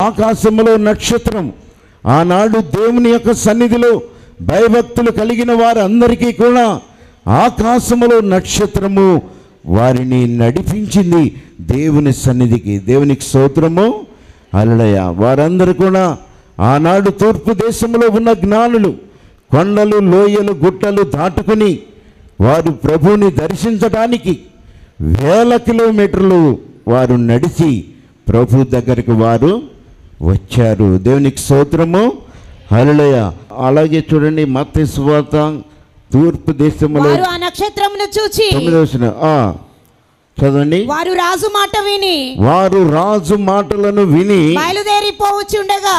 ఆకాశములో నక్షత్రం. ఆనాడు దేవుని యొక్క సన్నిధిలో భయభక్తులు కలిగిన వారందరికీ కూడా ఆకాశములో నక్షత్రము వారిని నడిపించింది దేవుని సన్నిధికి. దేవునికి స్తోత్రము, హల్లెలూయా. వారందరూ కూడా ఆనాడు తూర్పు దేశంలో ఉన్న జ్ఞానులు కొండలు, లోయలు, గుట్టలు దాటుకుని వారు ప్రభువుని దర్శించడానికి వేల కిలోమీటర్లు వారు నడిచి ప్రభు దగ్గరికి వారు వచ్చారు. దేవునికి స్తోత్రము, హల్లెలూయా. అలాగే చూడండి, మత్తయి సువార్త తూర్పు దేశంలో ఆ నక్షత్రమును చూచి చదవండి. వారు రాజు మాట విని, వారు రాజు మాటలను విని బయలుదేరి పోవుచుండగా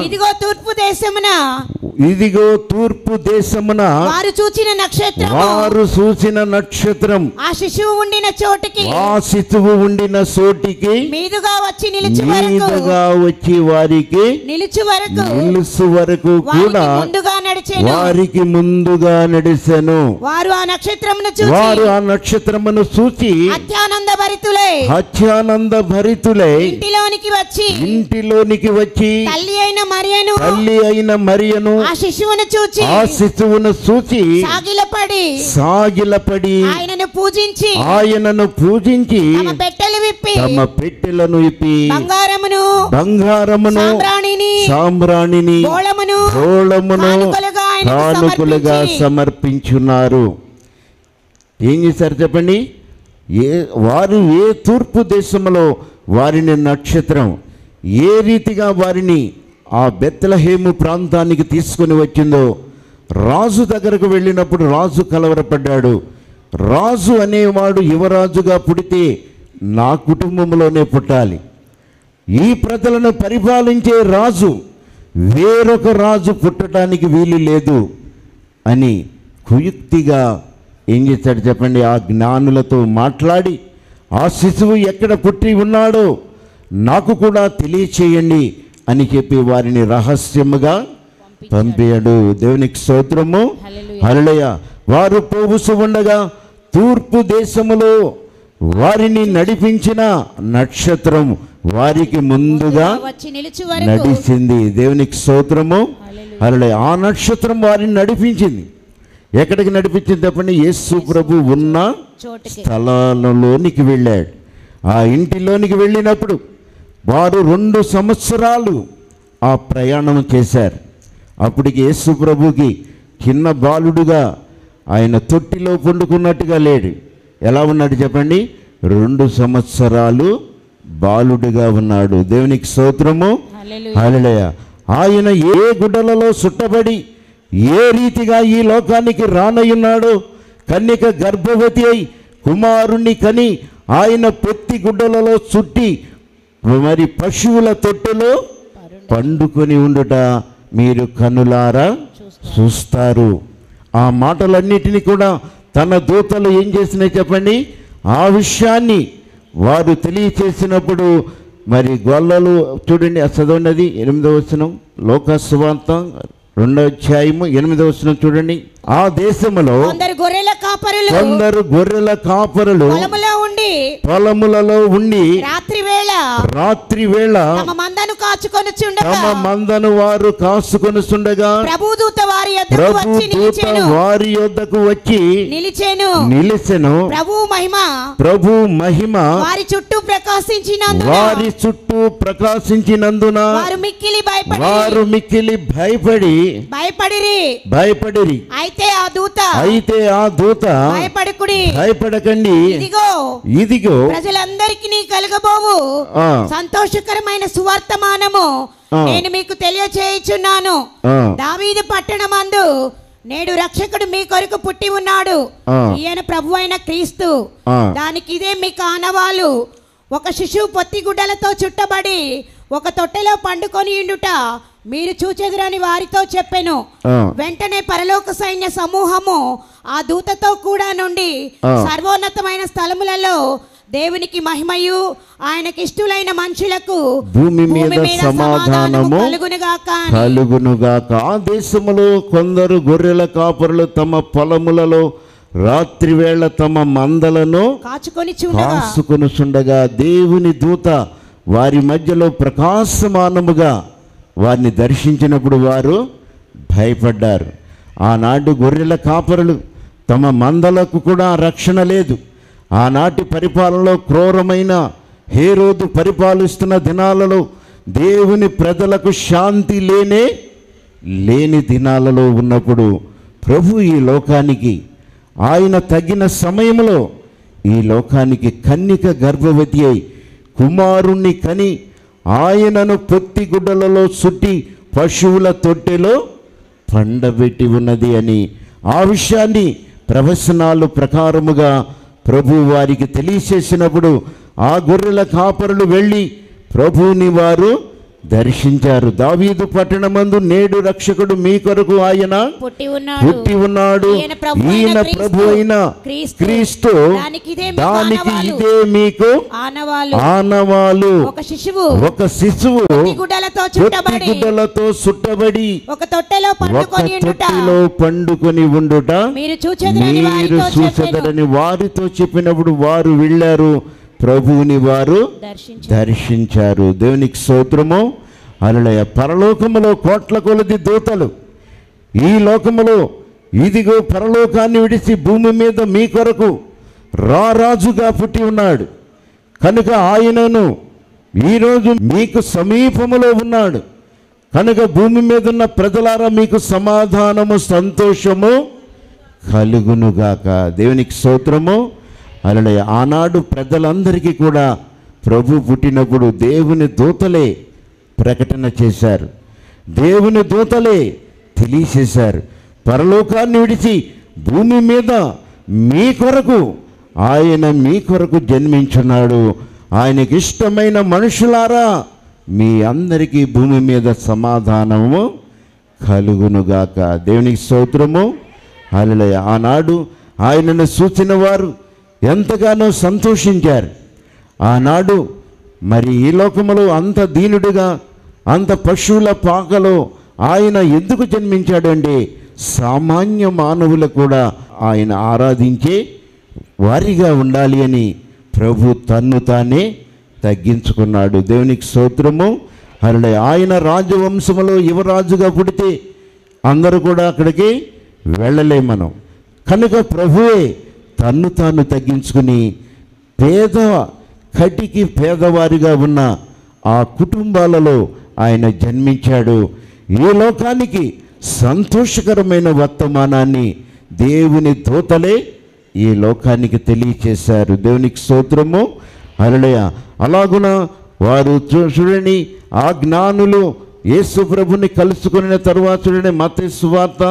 ఇదిగో తూర్పు దేశమున వారు చూచిన నక్షత్రం ఆ శిశువు ఉండిన చోటికి మీదుగా వచ్చి వారికి నిలుచు వరకు కూడా వారికి ముందుగా నడిచెను. వారు ఆ నక్షత్రమును చూచి అత్యానంద భరితులై ఇంటిలోనికి వచ్చి తల్లి అయిన మరియను ఆ శిశువును చూచి సాగిలపడి ఆయనను పూజించి తమ పెట్టెలను విప్పి బంగారమును సాంబ్రాణిని బోళమును కానుకలుగా సమర్పించున్నారు. ఏం చేశారు చెప్పండి? వారు ఏ తూర్పు దేశంలో వారిని నక్షత్రం ఏ రీతిగా వారిని ఆ బెత్లెహేము ప్రాంతానికి తీసుకొని వచ్చిందో, రాజు దగ్గరకు వెళ్ళినప్పుడు రాజు కలవరపడ్డాడు. రాజు అనేవాడు యువరాజుగా పుడితే నా కుటుంబంలోనే పుట్టాలి, ఈ ప్రజలను పరిపాలించే రాజు వేరొక రాజు పుట్టడానికి వీలు లేదు అని కుయుక్తిగా ఏం చేశాడు చెప్పండి? ఆ జ్ఞానులతో మాట్లాడి ఆ శిశువు ఎక్కడ పుట్టి ఉన్నాడో నాకు కూడా తెలియచేయండి అని చెప్పి వారిని రహస్యముగా పంపాడు. దేవునికి స్తోత్రము, హల్లెలూయా. వారు పోవుచు ఉండగా తూర్పు దేశములో వారిని నడిపించిన నక్షత్రం వారికి ముందుగా నడిచింది. దేవునికి స్తోత్రము, హల్లెలూయా. ఆ నక్షత్రం వారిని నడిపించింది. ఎక్కడికి నడిపించింది చెప్పండి? యేసు ప్రభు ఉన్న స్థలాలలోనికి వెళ్ళాడు. ఆ ఇంటిలోనికి వెళ్ళినప్పుడు వారు 2 సంవత్సరాలు ఆ ప్రయాణం చేశారు. అప్పటికి యేసు ప్రభుకి చిన్న బాలుడుగా ఆయన తొట్టిలో పండుకున్నట్టుగా లేడు. ఎలా ఉన్నాడు చెప్పండి? 2 సంవత్సరాలు బాలుడుగా ఉన్నాడు. దేవునికి స్తోత్రము, హల్లెలూయా. ఆయన ఏ గుడ్డలలో చుట్టబడి ఏ రీతిగా ఈ లోకానికి రానయ్యున్నాడో, కన్యక గర్భవతి అయి కుమారుణ్ణి కని ఆయన పొత్తి గుడ్డలలో చుట్టి మరి పశువుల తొట్టెలో పండుకొని ఉండుట మీరు కన్నులారా చూస్తారు. ఆ మాటలన్నిటినీ కూడా తన దూతలు ఏం చేసినాయి చెప్పండి? ఆ విషయాన్ని వారు తెలియచేసినప్పుడు మరి గొల్లలు చూడండి, చదవండి 8వ వచనం, లోకా సువార్త 2వ అధ్యాయము 8వ వచనం చూడండి. ఆ దేశములో కొందరు గొర్రెల కాపరులు పొలములలో ఉండి రాత్రి వేళ తమ మందను వారు కాచుకొనుచుండగా ప్రభుదూత వారి యొద్దకు వచ్చి నిలిచెను. ప్రభు మహిమ వారి చుట్టూ ప్రకాశించినందున వారు మిక్కిలి భయపడిరి. అయితే ఆ దూత భయపడకండి, ఇదిగో ప్రజలందరికీ కలగబోవు సంతోషకరమైన సువర్తమానము నేను మీకు తెలియచేయుచున్నాను. దావీదు పట్టణమందు నేడు రక్షకుడు మీ కొరకు పుట్టి ఉన్నాడు, ఈయన ప్రభువైన క్రీస్తు. దానికి ఇదే మీకు ఆనవాలు. ఒక శిశువు పొత్తి గుడ్డలతో చుట్టబడి ఒక తొట్టెలో పండుకొని ఉండుట మీరు చూచెదురని వారితో చెప్పెను. వెంటనే పరలోక సైన్య సమూహము ఆ దూతతో కూడా నుండి సర్వోన్నతమైన స్థలములలో దేవునికి మహిమయు ఆయనకి ఇష్టలైన మనుషులకు భూమి మీద సమాధానము కలుగునుగాక. ఆ దేశములో కొందరు గొర్రెల కాపరులు తమ పొలములలో రాత్రి వేళ తమ మందలను కాచుకొనుచుండగా దేవుని దూత వారి మధ్యలో ప్రకాశమానముగా వారిని దర్శించినప్పుడు వారు భయపడ్డారు. ఆనాడు గొర్రెల కాపరులు తమ మందలకు కూడా రక్షణ లేదు. ఆనాటి పరిపాలనలో క్రూరమైన హేరోదు పరిపాలిస్తున్న దినాలలో దేవుని ప్రజలకు శాంతి లేని దినాలలో ఉన్నప్పుడు ప్రభు ఈ లోకానికి ఆయన తగిన సమయంలో ఈ లోకానికి కన్నిక గర్భవతి అయి కుమారుణ్ణి కని ఆయనను పొత్తిగుడ్డలలో చుట్టి పశువుల తొట్టెలో పండబెట్టి ఉన్నది అని ఆ విషయాన్ని ప్రవచనాలు ప్రకారముగా ప్రభు వారికి తెలియచేసినప్పుడు ఆ గొర్రెల కాపరులు వెళ్ళి ప్రభువుని వారు దర్శించారు. దావీదు పట్టణమందు నేడు రక్షకుడు మీ కొరకు ఆయన పుట్టి ఉన్నాడు, ఈయన ప్రభు అయిన క్రీస్తు, దానికి ఇదే మీకు ఆనవాలు. ఒక శిశువు గుడ్డలతో చుట్టబడి ఒక తొట్టెలో పండుకొని ఉండుట మీరు చూచెదరని వారితో చెప్పినప్పుడు వారు వెళ్ళారు, ప్రభువుని వారు దర్శించారు. దేవునికి స్తోత్రము. హల్లెలూయా. పరలోకములో కోట్ల కొలది దూతలు, ఈ లోకములో ఇదిగో పరలోకాన్ని విడిచి భూమి మీద మీ కొరకు రారాజుగా పుట్టి ఉన్నాడు కనుక ఆయనను ఈరోజు మీకు సమీపములో ఉన్నాడు కనుక భూమి మీద ఉన్న ప్రజలారా మీకు సమాధానము సంతోషము కలుగునుగాక. దేవునికి స్తోత్రము. హల్లెలూయా. ఆనాడు ప్రజలందరికీ కూడా ప్రభు పుట్టినప్పుడు దేవుని దూతలే ప్రకటన చేశారు, దేవుని దూతలే తెలియచేశారు. పరలోకాన్ని విడిచి భూమి మీద మీ కొరకు జన్మించున్నాడు. ఆయనకి ఇష్టమైన మనుషులారా మీ అందరికీ భూమి మీద సమాధానము కలుగునుగాక. దేవునికి స్తోత్రము. హల్లెలూయా. ఆనాడు ఆయనను చూచిన వారు ఎంతగానో సంతోషించారు. ఆనాడు మరి ఈ లోకములో అంత దీనుడిగా అంత పశువుల పాకలో ఆయన ఎందుకు జన్మించాడండి? సామాన్య మానవులు కూడా ఆయన ఆరాధించే వారిగా ఉండాలి అని ప్రభు తన్ను తానే తగ్గించుకున్నాడు. దేవునికి స్తోత్రము. హల్లెలూయా. ఆయన రాజవంశములో యువరాజుగా పుడితే అందరూ కూడా అక్కడికి వెళ్ళలేమనం కనుక ప్రభువే తన్ను తాను తగ్గించుకుని కటికి పేదవారిగా ఉన్న ఆ కుటుంబాలలో ఆయన జన్మించాడు. ఈ లోకానికి సంతోషకరమైన వర్తమానాన్ని దేవుని దూతలే ఈ లోకానికి తెలియచేశారు. దేవునికి స్తోత్రము. హల్లెలూయా. అలాగున వారు చూడండి, ఆ జ్ఞానులు యేసు ప్రభుని కలుసుకున్న తరువాత చూడండి, మత్తయి సువార్త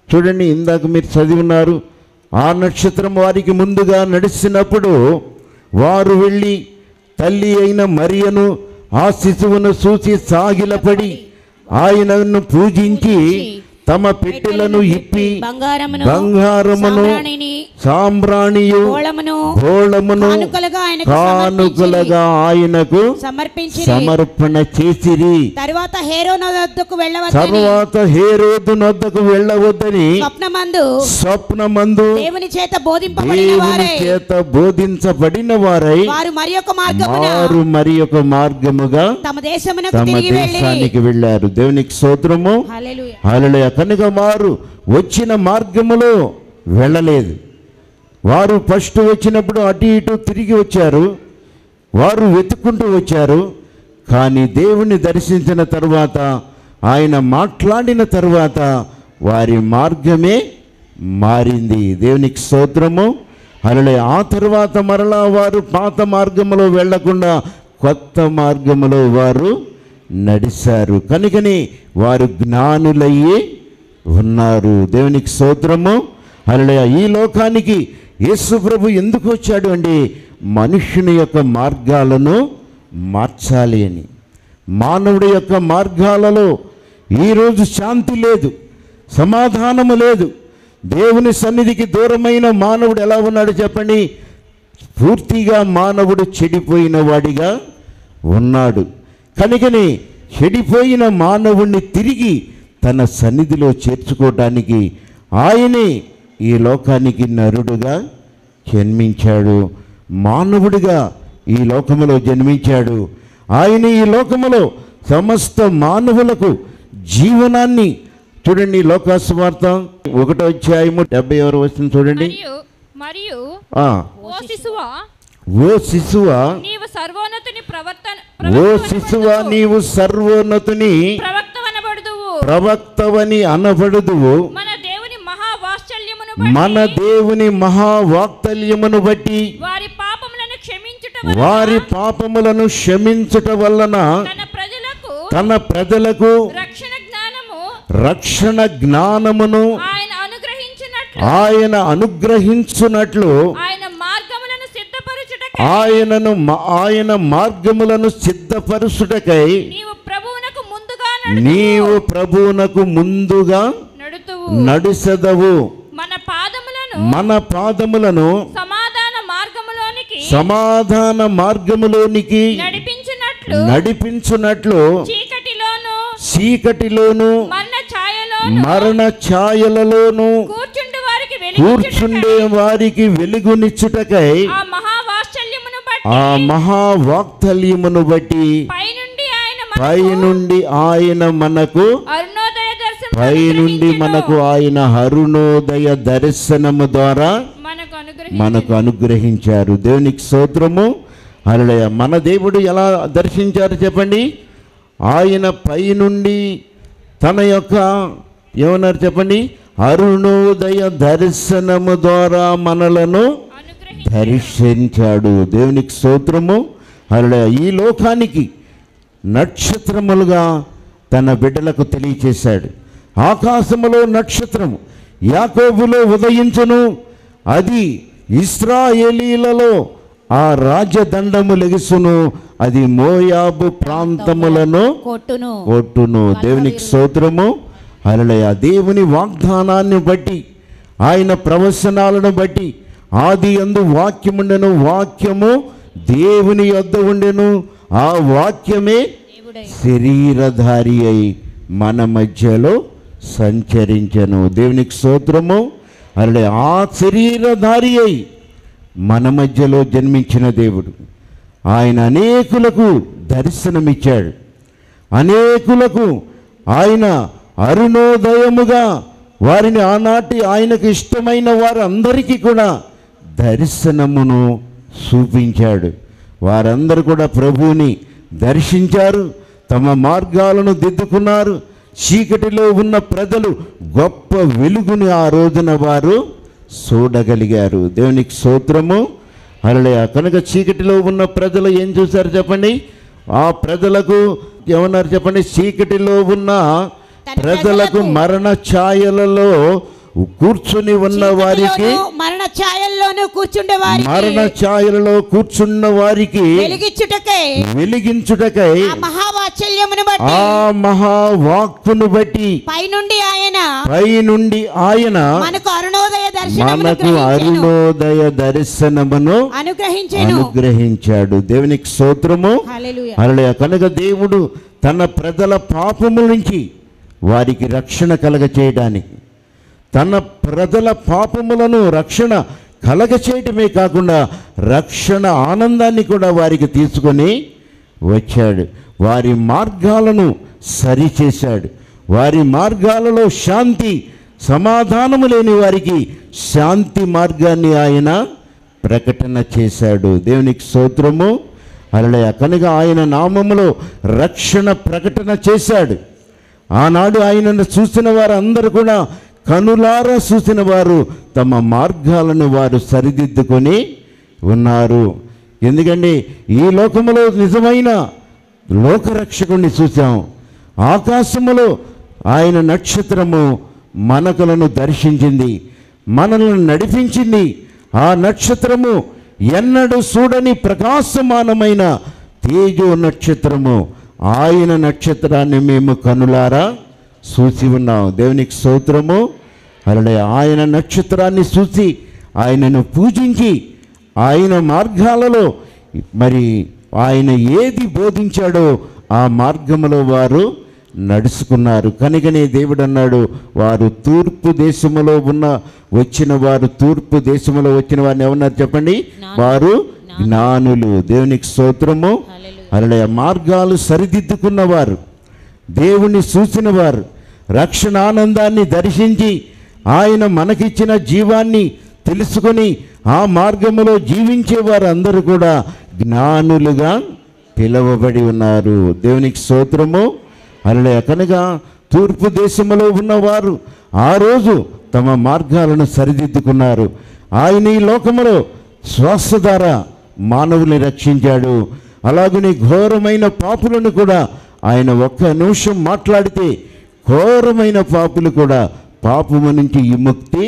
చూడండి, ఇందాక మీరు చదివినారు. ఆ నక్షత్రం వారికి ముందుగా నడిచినప్పుడు వారు వెళ్ళి తల్లి అయిన మరియను ఆ శిశువును చూసి సాగిలపడి ఆయనను పూజించి తమ పెట్టెలను ఇప్పి బంగారమును సాంబ్రాణియు గోళమును కానుకలుగా ఆయనకు సమర్పణ చేసిరి. తరువాత హేరోదు నొద్దకు వెళ్ళవద్దని స్వప్నమందు దేవుని చేత బోధించబడిన వారై వారు మరి ఒక మార్గముగా తమ దేశానికి వెళ్ళారు. దేవునికి స్తోత్రము. హల్లెలూయా. కనుక వారు వచ్చిన మార్గములో వెళ్ళలేదు. వారు ఫస్ట్ వచ్చినప్పుడు అటు ఇటు తిరిగి వచ్చారు, వారు వెతుక్కుంటూ వచ్చారు. కానీ దేవుణ్ణి దర్శించిన తరువాత, ఆయన మాట్లాడిన తరువాత వారి మార్గమే మారింది. దేవునికి స్తోత్రము. హల్లెలూయా. ఆ తరువాత మరలా వారు పాత మార్గములో వెళ్లకుండా కొత్త మార్గములో వారు నడిచారు. కనుకని వారు జ్ఞానులయ్యి ఉన్నారు. దేవునికి స్తోత్రము. హల్లెలూయా. ఈ లోకానికి యేసు ప్రభు ఎందుకు వచ్చాడు అంటే మనుష్యుని యొక్క మార్గాలను మార్చాలి అని. మానవుడి యొక్క మార్గాలలో ఈరోజు శాంతి లేదు, సమాధానము లేదు. దేవుని సన్నిధికి దూరమైన మానవుడు ఎలా ఉన్నాడు చెప్పండి? పూర్తిగా మానవుడు చెడిపోయిన వాడిగా ఉన్నాడు. కనుకని చెడిపోయిన మానవుణ్ణి తిరిగి తన సన్నిధిలో చేర్చుకోవడానికి ఆయనే ఈ లోకానికి నరుడుగా జన్మించాడు, మానవుడిగా ఈ లోకములో జన్మించాడు. ఆయన ఈ లోకములో సమస్త మానవులకు జీవనాన్ని చూడండి. లోకాసు వార్త 1వ అధ్యాయము 76వ వచనం చూడండి. మరియు ఓ శిశువా నీవు సర్వోన్నతుని ప్రవక్తవని అనబడుదువు. మన దేవుని మహావాత్సల్యమును బట్టి వారి పాపములను క్షమించుట వలన తన ప్రజలకు రక్షణ జ్ఞానమును ఆయన అనుగ్రహించునట్లు ఆయన మార్గములను సిద్ధపరుచుటకై నీవు ప్రభువునకు ముందుగా నడుసెదవు. మన పాదములను సమాధాన మార్గములోనికి నడిపించునట్లు చీకటిలోను మరణ ఛాయలలోను కూర్చుండే వారికి వెలుగునిచ్చుటకై ఆ మహావాత్సల్యమును బట్టి పైనుండి ఆయన అరుణోదయ దర్శనము ద్వారా మనకు అనుగ్రహించారు. దేవునికి స్తోత్రము. హల్లెలూయా. మన దేవుడు ఎలా దర్శించారు చెప్పండి? ఆయన పైనుండి తన యొక్క ఏమన్నారు చెప్పండి? అరుణోదయ దర్శనము ద్వారా మనలను దర్శించాడు. దేవునికి స్తోత్రము. హల్లెలూయా. ఈ లోకానికి నక్షత్రములుగా తన బిడ్డలకు తెలియచేశాడు. ఆకాశములో నక్షత్రము యాకోబులో ఉదయించును, అది ఇశ్రాయేలీలలో ఆ రాజదండము లెగుసును, అది మోయాబు ప్రాంతములను కొట్టును. దేవునికి స్తోత్రము. హల్లెలూయా. దేవుని వాగ్దానాన్ని బట్టి, ఆయన ప్రవచనాలను బట్టి, ఆది యందు వాక్యముండెను, వాక్యము దేవుని యొద్ద ఉండెను, ఆ వాక్యమే శరీరధారి అయి మన మధ్యలో సంచరించెను. దేవునికి స్తోత్రము. అలా ఆ శరీరధారి అయి మన మధ్యలో జన్మించిన దేవుడు ఆయన అనేకులకు దర్శనమిచ్చాడు. అనేకులకు ఆయన అరుణోదయముగా వారిని ఆనాటి ఆయనకు ఇష్టమైన వారందరికీ కూడా దర్శనమును చూపించాడు. వారందరూ కూడా ప్రభువుని దర్శించారు, తమ మార్గాలను దిద్దుకున్నారు. చీకటిలో ఉన్న ప్రజలు గొప్ప వెలుగుని ఆ రోజున వారు చూడగలిగారు. దేవునికి స్తోత్రము. హల్లెలూయా. కనుక చీకటిలో ఉన్న ప్రజలు ఏం చూశారు చెప్పండి? ఆ ప్రజలకు ఏమన్నారు చెప్పండి? చీకటిలో ఉన్న ప్రజలకు మరణ ఛాయలలో కూర్చుని ఉన్న వారికి, మరణ ఛాయల్లోనూ కూర్చుండే వారికి, మరణ ఛాయలలో కూర్చున్న వారికి వెలిగించుటకై ఆ మహావాక్కును బట్టి పైనుండి ఆయన మనకు అరుణోదయ దర్శనమును అనుగ్రహించాడు. దేవునికి స్తోత్రము. హల్లెలూయా. కనుక దేవుడు తన ప్రజల పాపముల నుంచి వారికి రక్షణ కలగచేయడానికి, తన ప్రజల పాపములను రక్షణ కలగచేయటమే కాకుండా రక్షణ ఆనందాన్ని కూడా వారికి తీసుకొని వచ్చాడు. వారి మార్గాలను సరిచేశాడు. వారి మార్గాలలో శాంతి సమాధానము లేని వారికి శాంతి మార్గాన్ని ఆయన ప్రకటన చేశాడు. దేవునికి స్తోత్రము. హల్లెలూయా. కనుక ఆయన నామములో రక్షణ ప్రకటన చేశాడు. ఆనాడు ఆయనను చూసిన వారందరూ కూడా కనులారా చూసిన వారు తమ మార్గాలను వారు సరిదిద్దుకొని ఉన్నారు. ఎందుకంటే ఈ లోకములో నిజమైన లోకరక్షకుడిని చూసాం. ఆకాశములో ఆయన నక్షత్రము మనకులను దర్శించింది, మనల్ని నడిపించింది. ఆ నక్షత్రము ఎన్నడూ చూడని ప్రకాశమానమైన తేజో నక్షత్రము. ఆయన నక్షత్రాన్ని మేము కనులారా చూసి ఉన్నాం. దేవునికి స్తోత్రము. హల్లెలూయా. ఆయన నక్షత్రాన్ని చూసి ఆయనను పూజించి ఆయన మార్గాలలో మరి ఆయన ఏది బోధించాడో ఆ మార్గములో వారు నడుచుకున్నారు. కనుకనే దేవుడు అన్నాడు, వారు తూర్పు దేశములో వచ్చిన వారు, తూర్పు దేశములో వచ్చిన వారిని ఏమన్నారు చెప్పండి? వారు జ్ఞానులు. దేవునికి స్తోత్రము. హల్లెలూయా మార్గాలు సరిదిద్దుకున్నవారు, దేవుణ్ణి చూసినవారు, రక్షణ ఆనందాన్ని దర్శించి ఆయన మనకిచ్చిన జీవాన్ని తెలుసుకొని ఆ మార్గములో జీవించేవారు అందరూ కూడా జ్ఞానులుగా పిలువబడి ఉన్నారు. దేవునికి స్తోత్రము. హల్లెలూయా. కనుక తూర్పు దేశంలో ఉన్నవారు ఆ రోజు తమ మార్గాలను సరిదిద్దుకున్నారు. ఆయన ఈ లోకములో శ్వాస ద్వారా మానవుల్ని రక్షించాడు. అలాగనే ఘోరమైన పాపులను కూడా ఆయన ఒక్క నిమిషం మాట్లాడితే ఘోరమైన పాపులు కూడా పాపము నుంచి విముక్తి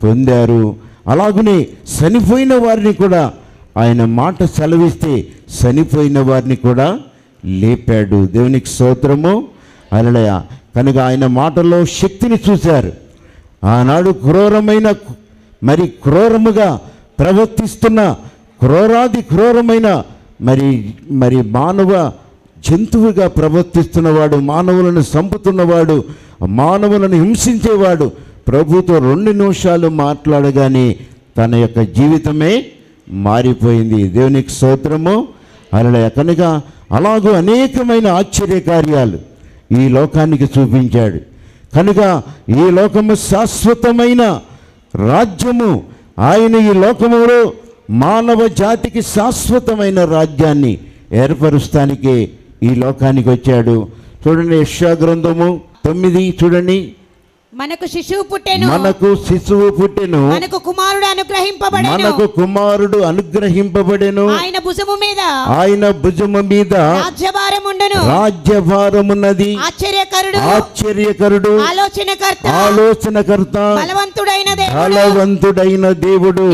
పొందారు. అలాగనే చనిపోయిన వారిని కూడా ఆయన మాట సెలవిస్తే చనిపోయిన వారిని కూడా లేపాడు. దేవునికి స్తోత్రము. హల్లెలూయా. కనుక ఆయన మాటల్లో శక్తిని చూశారు. ఆనాడు క్రూరముగా ప్రవర్తిస్తున్న క్రూరాది క్రూరమైన మరి మానవ జంతువుగా ప్రవర్తిస్తున్నవాడు, మానవులను చంపుతున్నవాడు, మానవులను హింసించేవాడు ప్రభుతో 2 నిమిషాలు మాట్లాడగానే తన యొక్క జీవితమే మారిపోయింది. దేవునికి స్తోత్రము. హల్లెలూయా. కనుక అలాగూ అనేకమైన ఆశ్చర్యకార్యాలు ఈ లోకానికి చూపించాడు. కనుక ఈ లోకము శాశ్వతమైన రాజ్యము. ఆయన ఈ లోకములో మానవ జాతికి శాశ్వతమైన రాజ్యాన్ని ఏర్పరుస్తానికే ఈ లోకానికి వచ్చాడు. చూడండి, యెషయా గ్రంథము 9 చూడండి. మనకు శిశువు పుట్టెను, మనకు కుమారుడు అనుగ్రహింపబడెను, ఆయన భుజము మీద రాజ్యభారమున్నది. ఆశ్చర్యకరుడు, ఆలోచనకర్త, బలవంతుడైన దేవుడు,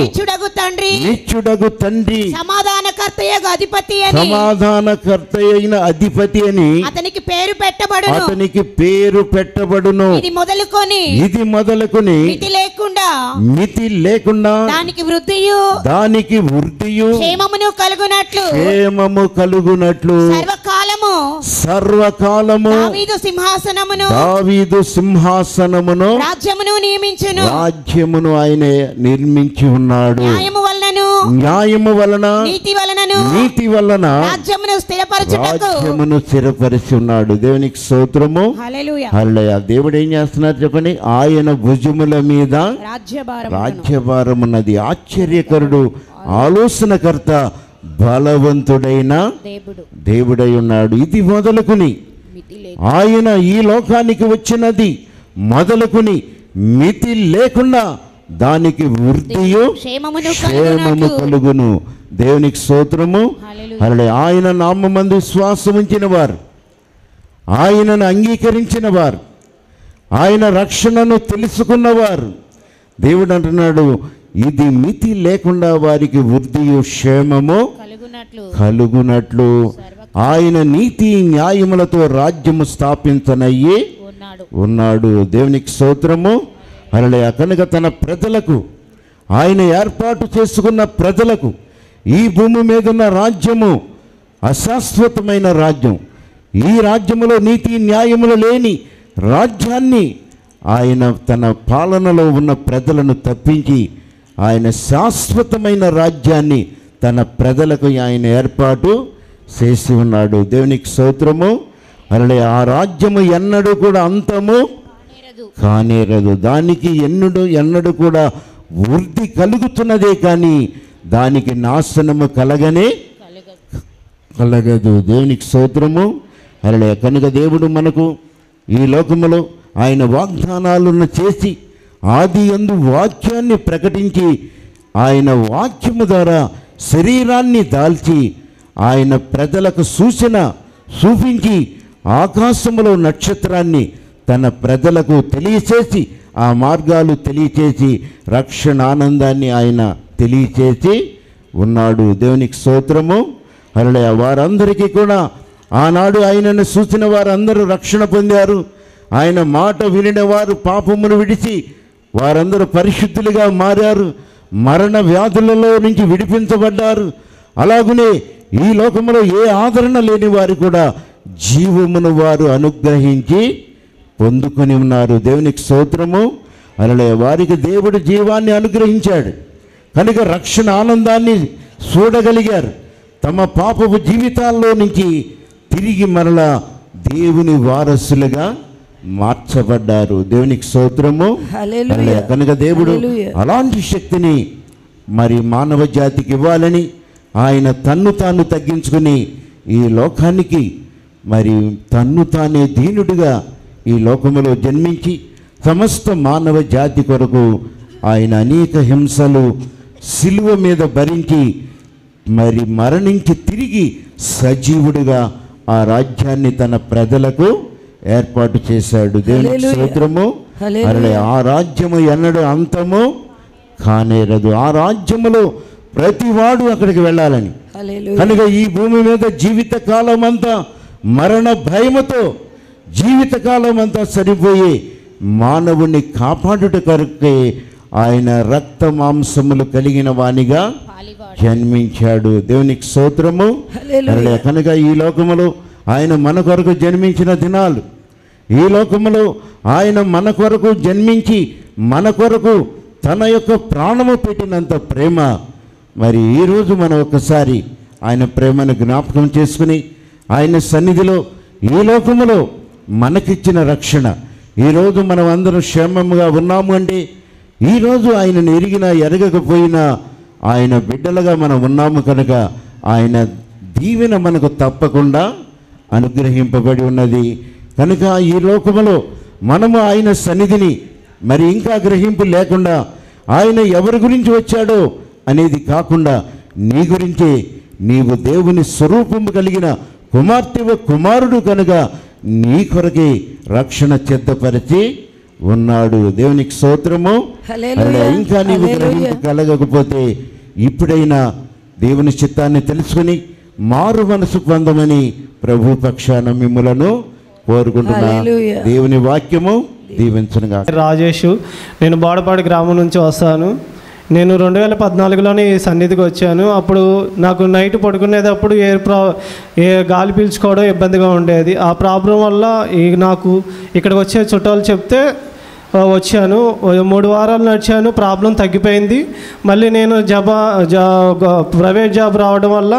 నిత్యుడగు తండ్రి, సమాధానకర్త అయిన అధిపతి అని అతనికి పేరు పెట్టబడును. ఇది మొదలుకొని మితి లేకుండా దానికి వృద్ధియు క్షేమము కలుగునట్లు సర్వకాలము దావీదు సింహాసనమును రాజ్యమును ఆయన నిర్మించి ఉన్నాడు. న్యాయము వలన నీతి వలన రాజ్యమును స్థిరపరిచి ఉన్నాడు. దేవునికి స్తోత్రము. హల్లెలూయా. దేవుడు ఏం చేస్తున్నారు చెప్పండి? ఆయన భుజముల మీద రాజ్యభారం ఉన్నది. ఆశ్చర్యకరుడు, ఆలోచనకర్త, బలవంతుడైన దేవుడై ఉన్నాడు. ఇది మొదలుకుని ఆయన ఈ లోకానికి వచ్చినది మొదలుకుని మితి లేకుండా దానికి వృద్ధియు క్షేమము కలుగును. దేవునికి స్తోత్రము. హల్లెలూయా. ఆయన నామమందు విశ్వాసం ఉంచిన వారు, ఆయనను అంగీకరించిన వారు, ఆయన రక్షణను తెలుసుకున్నవారు, దేవుడు అంటున్నాడు ఇది మితి లేకుండా వారికి వృద్ధియు క్షేమము కలుగునట్లు ఆయన నీతి న్యాయములతో రాజ్యము స్థాపించనయ్యి ఉన్నాడు. దేవునికి స్తోత్రము. హల్లెలూయా. కనుక తన ప్రజలకు, ఆయన ఏర్పాటు చేసుకున్న ప్రజలకు ఈ భూమి మీద ఉన్న రాజ్యము అశాశ్వతమైన రాజ్యం. ఈ రాజ్యములో నీతి న్యాయములు లేని రాజ్యాన్ని ఆయన తన పాలనలో ఉన్న ప్రజలను తప్పించి ఆయన శాశ్వతమైన రాజ్యాన్ని తన ప్రజలకు ఆయన ఏర్పాటు చేసి ఉన్నాడు. దేవునికి స్తోత్రము. హల్లెలూయా. ఆ రాజ్యము ఎన్నడూ కూడా అంతము కానేరదు. దానికి ఎన్నడూ కూడా వృద్ధి కలుగుతున్నదే కానీ దానికి నాశనము కలగదు. దేవునికి స్తోత్రము. హల్లెలూయా. కనుక దేవుడు మనకు ఈ లోకములో ఆయన వాగ్దానాలను చేసి ఆది యందు వాక్యాన్ని ప్రకటించి ఆయన వాక్యము ద్వారా శరీరాన్ని దాల్చి ఆయన ప్రజలకు సూచన చూపించి ఆకాశములో నక్షత్రాన్ని తన ప్రజలకు తెలియచేసి ఆ మార్గాలు తెలియచేసి రక్షణ ఆనందాన్ని ఆయన తెలియచేసి ఉన్నాడు. దేవునికి స్తోత్రము. హల్లెలూయా. వారందరికీ కూడా ఆనాడు ఆయనను చూసిన వారందరూ రక్షణ పొందారు. ఆయన మాట వినిన వారు పాపమును విడిచి వారందరూ పరిశుద్ధులుగా మారారు. మరణ వ్యాధులలో నుంచి విడిపించబడ్డారు. అలాగనే ఈ లోకంలో ఏ ఆదరణ లేని వారు కూడా జీవమును వారు అనుగ్రహించి పొందుకొని ఉన్నారు. దేవునికి స్తోత్రము. హల్లెలూయా. వారికి దేవుడు జీవాన్ని అనుగ్రహించాడు కనుక రక్షణ ఆనందాన్ని చూడగలిగారు. తమ పాపపు జీవితాల్లో నుంచి తిరిగి మరలా దేవుని వారసులుగా మార్చబడ్డారు. దేవునికి స్తోత్రము. హల్లెలూయా. కనుక దేవుడు హల్లెలూయా. అలాంటి శక్తిని మరి మానవ జాతికి ఇవ్వాలని ఆయన తన్ను తాను తగ్గించుకుని ఈ లోకానికి మరి తన్ను తానే దీనుడిగా ఈ లోకములో జన్మించి సమస్త మానవ జాతి కొరకు ఆయన అనేక హింసలు సిలువ మీద భరించి మరి మరణించి తిరిగి సజీవుడిగా ఆ రాజ్యాన్ని తన ప్రజలకు ఏర్పాటు చేశాడు. దేవునికి హల్లెలూయా. స్తోత్రము. హల్లెలూయా. ఆ రాజ్యము ఎన్నడూ అంతము కానేరదు. ఆ రాజ్యములో ప్రతివాడు అక్కడికి వెళ్ళాలని. హల్లెలూయా. కనుక ఈ భూమి మీద జీవితకాలం అంతా మరణ భయముతో జీవితకాలం అంతా సరిపోయి మానవుణ్ణి కాపాడుట కొరకే ఆయన రక్త మాంసములు కలిగిన వానిగా జన్మించాడు. దేవునికి స్తోత్రము. హల్లెలూయా. కనుక ఈ లోకములో ఆయన మన కొరకు జన్మించిన దినాలు, ఈ లోకములో ఆయన మన కొరకు జన్మించి మన కొరకు తన యొక్క ప్రాణము పెట్టినంత ప్రేమ మరి ఈరోజు మనం ఒకసారి ఆయన ప్రేమను జ్ఞాపకం చేసుకుని ఆయన సన్నిధిలో ఈ లోకములో మనకిచ్చిన రక్షణ, ఈరోజు మనం అందరం క్షేమంగా ఉన్నాము అంటే ఈరోజు ఆయనను ఎరిగినా ఎరగకపోయినా ఆయన బిడ్డలుగా మనం ఉన్నాము కనుక ఆయన దీవెన మనకు తప్పకుండా అనుగ్రహింపబడి ఉన్నది. కనుక ఈ లోకములో మనము ఆయన సన్నిధిని మరి ఇంకా గ్రహింపు లేకుండా ఆయన ఎవరి గురించి వచ్చాడో అనేది కాకుండా నీ గురించే, నీవు దేవుని స్వరూపము కలిగిన కుమార్తెవ కుమారుడు కనుక నీ కొరకే రక్షణ సిద్ధపరిచి ఉన్నాడు. దేవునికి స్తోత్రము. హల్లెలూయా. ఇంకా నీవు గ్రహింపు కలగకపోతే ఇప్పుడైనా దేవుని చిత్తాన్ని తెలుసుకుని మారు మనసు పొందమని ప్రభు పక్షాన మిమ్ములను కోరుకుంటున్నా. హల్లెలూయా. దేవుని వాక్యము దీవించునుగా. రాజేష్, నేను బోడపాడు గ్రామం నుంచి వస్తాను. నేను 2014లోనే ఈ సన్నిధికి వచ్చాను. అప్పుడు నాకు నైట్ పడుకునేటప్పుడు గాలి పీల్చుకోవడం ఇబ్బందిగా ఉండేది. ఆ ప్రాబ్లం వల్ల నాకు ఇక్కడికి వచ్చే చుట్టాలు చెప్తే వచ్చాను. 3 వారాలు నడిచాను, ప్రాబ్లం తగ్గిపోయింది. మళ్ళీ నేను ప్రైవేట్ జాబ్ రావడం వల్ల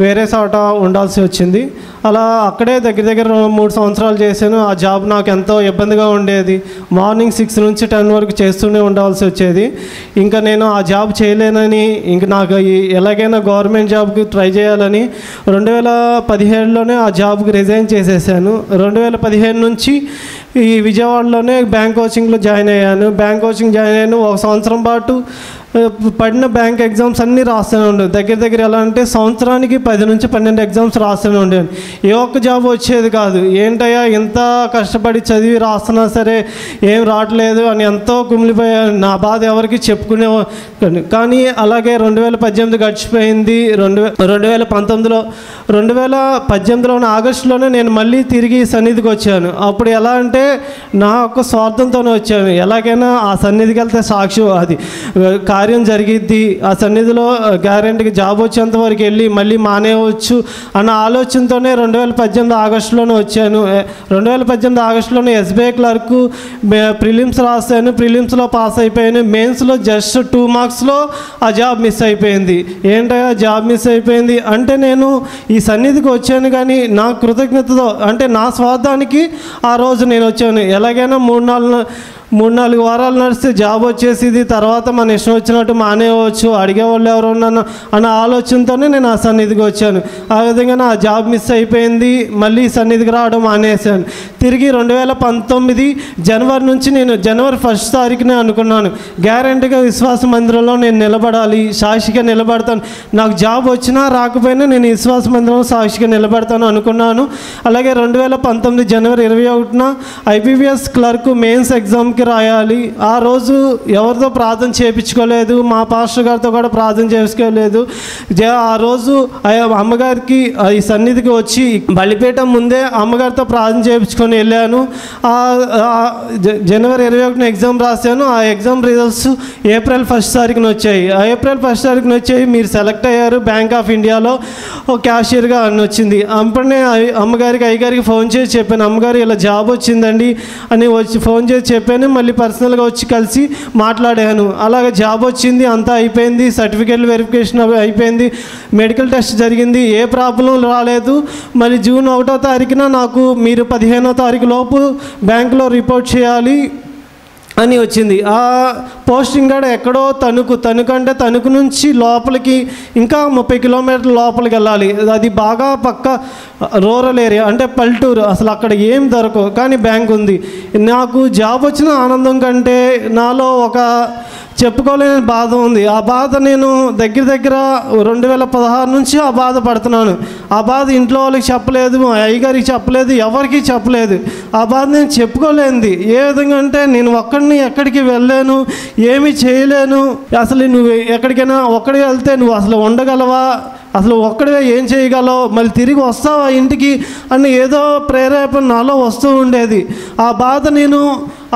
వేరే చోట ఉండాల్సి వచ్చింది. అలా అక్కడే దగ్గర దగ్గర 3 సంవత్సరాలు చేశాను. ఆ జాబ్ నాకు ఎంతో ఇబ్బందిగా ఉండేది. మార్నింగ్ 6 నుంచి 10 వరకు చేస్తూనే ఉండాల్సి వచ్చేది. ఇంకా నేను ఆ జాబ్ చేయలేనని, ఇంక నాకు ఎలాగైనా గవర్నమెంట్ జాబ్కి ట్రై చేయాలని 2017లోనే ఆ జాబ్కి రిజైన్ చేసేసాను. 2015 నుంచి ఈ విజయవాడలోనే బ్యాంక్ కోచింగ్లో జాయిన్ అయ్యాను. బ్యాంక్ కోచింగ్ జాయిన్ అయ్యాను. 1 సంవత్సరం పాటు పడిన బ్యాంక్ ఎగ్జామ్స్ అన్నీ రాస్తూనే ఉండేది. దగ్గర దగ్గర ఎలా అంటే సంవత్సరానికి 10 నుంచి 12 ఎగ్జామ్స్ రాస్తూనే ఉండేది. ఏ ఒక్క జాబ్ వచ్చేది కాదు. ఏంటయ్యా ఇంత కష్టపడి చదివి రాస్తున్నా సరే ఏం రావట్లేదు అని ఎంతో కుమిలిపోయాను. నా బాధ ఎవరికి చెప్పుకునే కానీ అలాగే 2018 గడిచిపోయింది. 2018 ఆగస్టులోనే నేను మళ్ళీ తిరిగి సన్నిధికి వచ్చాను. అప్పుడు ఎలా అంటే నా యొక్క స్వార్థంతోనే వచ్చాను. ఎలాగైనా ఆ సన్నిధికి వెళ్తే సాక్షి అది కార్యం జరిగిద్ది, ఆ సన్నిధిలో గ్యారెంటీకి జాబ్ వచ్చేంత వరకు వెళ్ళి మళ్ళీ మానేయవచ్చు అన్న ఆలోచనతోనే 2018 ఆగస్టులోనే వచ్చాను. 2018 ఆగస్టులోనే ఎస్బీఐ క్లర్క్ ప్రిలిమ్స్ రాశాను. ప్రిలిమ్స్లో పాస్ అయిపోయాను. మెయిన్స్లో జస్ట్ 2 మార్క్స్లో ఆ జాబ్ మిస్ అయిపోయింది. ఏంటయ్యా జాబ్ మిస్ అయిపోయింది అంటే నేను ఈ సన్నిధికి వచ్చాను కానీ నా కృతజ్ఞతతో అంటే నా స్వార్థానికి ఆ రోజు నేను వచ్చాను. ఎలాగైనా 3-4 వారాలు నడిస్తే జాబ్ వచ్చేసింది, తర్వాత మన ఇష్టం వచ్చినట్టు మానేయవచ్చు, అడిగేవాళ్ళు ఎవరు ఉన్నాను అన్న ఆలోచనతోనే నేను ఆ సన్నిధికి వచ్చాను. ఆ విధంగా నా జాబ్ మిస్ అయిపోయింది. మళ్ళీ సన్నిధికి రావడం మానేశాను. తిరిగి 2019 జనవరి నుంచి నేను జనవరి 1 తారీఖునే అనుకున్నాను గ్యారెంటీగా విశ్వాస మందిరంలో నేను నిలబడాలి, సాక్షిగా నిలబడతాను. నాకు జాబ్ వచ్చినా రాకపోయినా నేను విశ్వాస మందిరంలో సాక్షిగా నిలబడతాను అనుకున్నాను. అలాగే 2019 జనవరి 21న IBPS క్లర్క్ మెయిన్స్ ఎగ్జామ్కి రాయాలి. ఆ రోజు ఎవరితో ప్రార్థన చేయించుకోలేదు, మా పాస్టర్ గారితో కూడా ప్రార్థన చేసుకోలేదు. ఆ రోజు అమ్మగారికి ఈ సన్నిధికి వచ్చి బలిపీఠం ముందే అమ్మగారితో ప్రార్థన చేయించుకొని వెళ్ళాను. జనవరి 21న ఎగ్జామ్ రాశాను. ఆ ఎగ్జామ్ రిజల్ట్స్ ఏప్రిల్ 1 తారీఖున వచ్చాయి. ఏప్రిల్ 1 తారీఖున వచ్చాయి. మీరు సెలెక్ట్ అయ్యారు బ్యాంక్ ఆఫ్ ఇండియాలో క్యాషియర్గా అని వచ్చింది. అప్పుడే అయ్యగారికి ఫోన్ చేసి చెప్పాను, అమ్మగారు ఇలా జాబ్ వచ్చిందండి అని ఫోన్ చేసి చెప్పాను. మళ్ళీ పర్సనల్గా వచ్చి కలిసి మాట్లాడాను. అలాగే జాబ్ వచ్చింది, అంతా అయిపోయింది, సర్టిఫికేట్ వెరిఫికేషన్ అయిపోయింది, మెడికల్ టెస్ట్ జరిగింది, ఏ ప్రాబ్లం రాలేదు. మళ్ళీ జూన్ 1వ తారీఖున నాకు మీరు 15వ తారీఖు లోపు బ్యాంకులో రిపోర్ట్ చేయాలి అని వచ్చింది. ఆ పోస్టింగ్ కూడా ఎక్కడో తణుకు అంటే తణుకు నుంచి లోపలికి ఇంకా 30 కిలోమీటర్ల లోపలికి వెళ్ళాలి. అది బాగా పక్క రూరల్ ఏరియా, అంటే పల్లెటూరు, అసలు అక్కడ ఏం దొరకవు. కానీ బ్యాంక్ ఉంది. నాకు జాబ్ వచ్చిన ఆనందం కంటే నాలో ఒక చెప్పుకోలేని బాధ ఉంది. ఆ బాధ నేను దగ్గర 2016 నుంచి ఆ బాధ పడుతున్నాను. ఆ బాధ ఇంట్లో వాళ్ళకి చెప్పలేదు, మా అయ్యగారికి చెప్పలేదు, ఎవరికి చెప్పలేదు. ఆ బాధ నేను చెప్పుకోలేనిది. ఏ విధంగా అంటే నేను ఒక్కడిని ఎక్కడికి వెళ్ళలేను, ఏమీ చేయలేను. అసలు నువ్వు ఎక్కడికైనా ఒక్కడికి వెళ్తే నువ్వు అసలు ఉండగలవా, అసలు ఒక్కడివే ఏం చేయగలవు, మళ్ళీ తిరిగి వస్తావా ఇంటికి అని ఏదో ప్రేరేపణ నాలో వస్తూ ఉండేది. ఆ బాధ నేను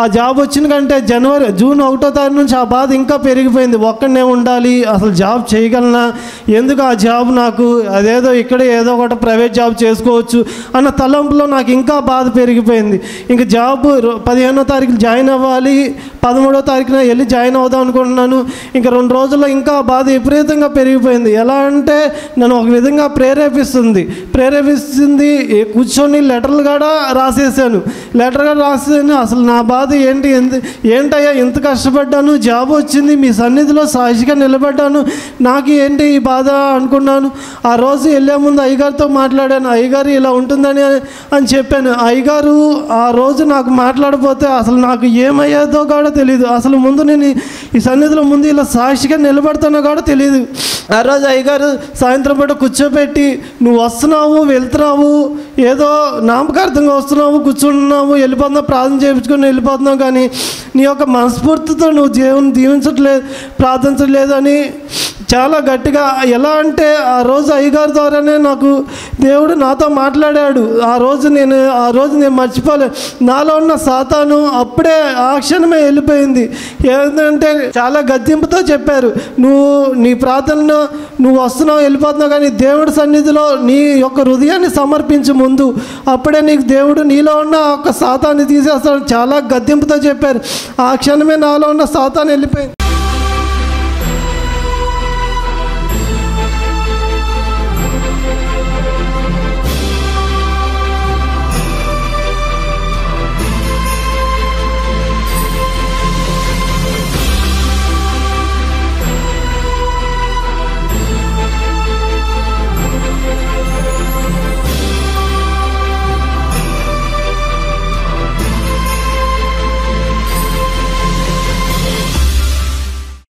ఆ జాబ్ వచ్చిన కంటే జూన్ 1వ తారీఖు నుంచి ఆ బాధ ఇంకా పెరిగిపోయింది. ఒక్కడనే ఉండాలి, అసలు జాబ్ చేయగలనా, ఎందుకు ఆ జాబ్ నాకు, అదేదో ఇక్కడే ఏదో ఒకటి ప్రైవేట్ జాబ్ చేసుకోవచ్చు అన్న తలంపులో నాకు ఇంకా బాధ పెరిగిపోయింది. ఇంక జాబ్ 15వ తారీఖు జాయిన్ అవ్వాలి, 13వ తారీఖున వెళ్ళి జాయిన్ అవుదాం అనుకుంటున్నాను. ఇంకా 2 రోజుల్లో ఇంకా బాధ విపరీతంగా పెరిగిపోయింది. ఎలా అంటే నన్ను ఒక విధంగా ప్రేరేపిస్తుంది. కూర్చొని లెటర్లు కూడా రాసేసాను. అసలు నా బాధ ఏంటయ్యా, ఇంత కష్టపడ్డాను, జాబ్ వచ్చింది, మీ సన్నిధిలో సాక్షిగా నిలబడ్డాను, నాకు ఏంటి ఈ బాధ అనుకున్నాను. ఆ రోజు వెళ్ళే ముందు అయ్యగారితో మాట్లాడాను. అయ్యగారు ఇలా ఉంటుందని అని చెప్పాను. అయ్యగారు ఆ రోజు నాకు మాట్లాడపోతే అసలు నాకు ఏమయ్యేదో కూడా తెలియదు. అసలు ముందు నేను ఈ సన్నిధిలో ముందు ఇలా సాక్షిగా నిలబడతానో కూడా తెలియదు. ఆ రోజు అయ్యగారు సాయంత్రం పూట కూర్చోబెట్టి, నువ్వు వస్తున్నావు, వెళ్తున్నావు, ఏదో నామకార్థంగా వస్తున్నావు, కూర్చుంటున్నావు, వెళ్ళిపోతున్నావు, ప్రార్థన చేయించుకొని వెళ్ళిపోతున్నావు, కానీ నీ యొక్క మనస్ఫూర్తితో నువ్వు దేవుని దీవించట్లేదు, ప్రార్థించట్లేదు అని చాలా గట్టిగా. ఎలా అంటే ఆ రోజు అయ్యగారి ద్వారానే నాకు దేవుడు నాతో మాట్లాడాడు. ఆ రోజు నేను మర్చిపోలేదు. నాలో ఉన్న సాతాను అప్పుడే ఆ క్షణమే వెళ్ళిపోయింది. ఏంటంటే చాలా గద్దింపుతో చెప్పారు, నీ ప్రార్థనలో నువ్వు వస్తున్నావు, వెళ్ళిపోతున్నావు, కానీ దేవుడి సన్నిధిలో నీ యొక్క హృదయాన్ని సమర్పించు ముందు, అప్పుడే నీకు దేవుడు నీలో ఉన్న ఒక సాతాన్ని తీసేస్తాడు. చాలా గద్దింపుతో చెప్పారు. ఆ క్షణమే నాలో ఉన్న సాతాను వెళ్ళిపోయింది.